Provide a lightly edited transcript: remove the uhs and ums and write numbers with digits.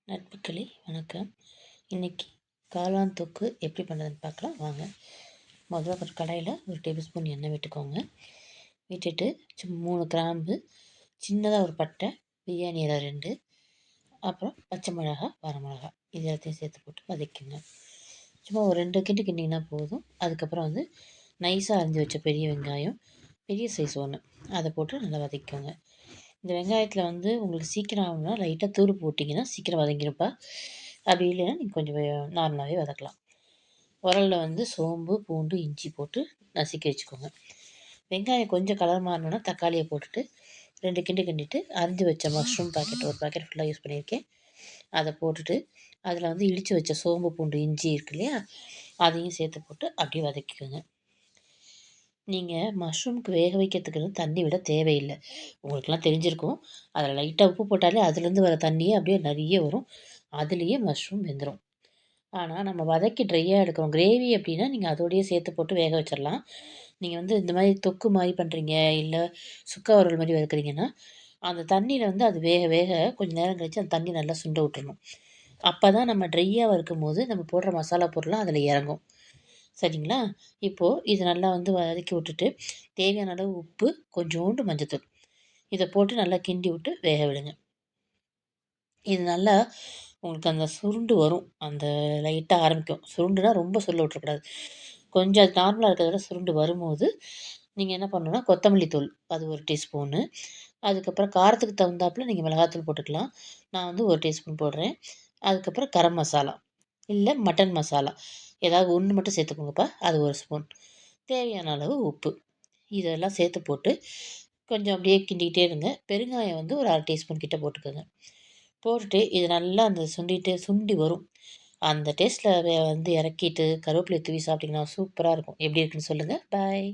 நட்புகளே வணக்கம். இன்றைக்கி காளான் தொக்கு எப்படி பண்ணுறதுன்னு பார்க்கலாம் வாங்க. முதல்ல ஒரு கடாயில் ஒரு டேபிள் ஸ்பூன் எண்ணெய் விட்டுக்கோங்க. விட்டுட்டு 3 கிராம்பு, சின்னதாக ஒரு பட்டை, பிரியாணி இலை 2, அப்புறம் பச்சை மிளகா, வரமிளகா இது எல்லாத்தையும் சேர்த்து போட்டு வதக்கிங்க. சும்மா ஒரு 2 கிண்டு கிண்டிங்கன்னா போதும். அதுக்கப்புறம் வந்து நைஸாக அரிஞ்சு வச்ச பெரிய வெங்காயம், பெரிய சைஸ் ஒன்று, அதை போட்டு நல்லா வதக்கிக்கோங்க. இந்த வெங்காயத்தில் வந்து உங்களுக்கு சீக்கிரம் ஆகணும்னா லைட்டாக தூள் போட்டிங்கன்னா சீக்கிரம் வதங்கிருப்பா. அப்படி இல்லைன்னா நீங்கள் கொஞ்சம் நார்மலாகவே வதக்கலாம். உரலில் வந்து சோம்பு, பூண்டு, இஞ்சி போட்டு நசுக்கி வச்சுக்கோங்க. வெங்காயம் கொஞ்சம் கலர் மாறணுன்னா தக்காளியை போட்டுட்டு 2 கிண்டு கிண்டிட்டு அரிஞ்சு வச்ச மஷ்ரூம் பாக்கெட் ஒரு பாக்கெட் ஃபுல்லாக யூஸ் பண்ணியிருக்கேன். அதை போட்டுட்டு அதில் வந்து இடித்து வச்ச சோம்பு, பூண்டு, இஞ்சி இருக்கு இல்லையா, அதையும் சேர்த்து போட்டு அப்படியே வதக்கிக்கோங்க. நீங்கள் மஷ்ரூமுக்கு வேக வைக்கிறதுக்கு தண்ணி விட தேவையில்லை. உங்களுக்கெல்லாம் தெரிஞ்சிருக்கும். அதில் லைட்டாக உப்பு போட்டாலே அதுலேருந்து வர தண்ணியே அப்படியே நிறைய வரும். அதுலேயே மஷ்ரூம் வெந்துடும். ஆனால் நம்ம வதக்கி ட்ரையாக எடுக்கிறோம். கிரேவி அப்படின்னா நீங்கள் அதோடையே சேர்த்து போட்டு வேக வச்சிடலாம். நீங்கள் வந்து இந்த மாதிரி தொக்கு மாதிரி பண்ணுறீங்க, இல்லை சுக்கா வறுவல் மாதிரி வதக்குறீங்கன்னா அந்த தண்ணியில் வந்து அது வேக வேக கொஞ்சம் நேரம் கழித்து அந்த தண்ணி நல்லா சுண்ட விட்டுறணும். அப்போ தான் நம்ம ட்ரையாக வறுக்கும் போது நம்ம போடுற மசாலா பொருள்லாம் அதில் இறங்கும். சரிங்களா? இப்போது இது நல்லா வந்து வதக்கி விட்டுட்டு தேவையான அளவு உப்பு, கொஞ்சோண்டு மஞ்சத்தூள் இதை போட்டு நல்லா கிண்டி விட்டு வேக விடுங்க. இது நல்லா உங்களுக்கு அந்த சுருண்டு வரும். அந்த லைட்டாக ஆரம்பிக்கும். சுருண்டுனா ரொம்ப சுருள விட்டுறக்கூடாது. கொஞ்சம் அது நார்மலாக இருக்கிறத விட சுருண்டு வரும்போது நீங்கள் என்ன பண்ணணும்னா கொத்தமல்லி தூள் அது 1 டீஸ்பூனு, அதுக்கப்புறம் காரத்துக்கு தகுந்தாப்புல நீங்கள் மிளகாத்தூள் போட்டுக்கலாம். நான் வந்து 1 டீஸ்பூன் போடுறேன். அதுக்கப்புறம் கரம் மசாலா இல்லை மட்டன் மசாலா ஏதாவது ஒன்று மட்டும் சேர்த்துக்கோங்கப்பா. அது 1 ஸ்பூன். தேவையான அளவு உப்பு இதெல்லாம் சேர்த்து போட்டு கொஞ்சம் அப்படியே கிண்டிக்கிட்டே இருங்க. பெருங்காயம் வந்து ஒரு 1/2 டீஸ்பூன் கிட்ட போட்டுக்கோங்க. போட்டுட்டு இது நல்லா அந்த சுண்டி வரும். அந்த டேஸ்ட்டில் வந்து இறக்கிட்டு கருவேப்பிலை தூவி சாப்பிட்டிங்கன்னா சூப்பராக இருக்கும். எப்படி இருக்குன்னு சொல்லுங்கள். பாய்.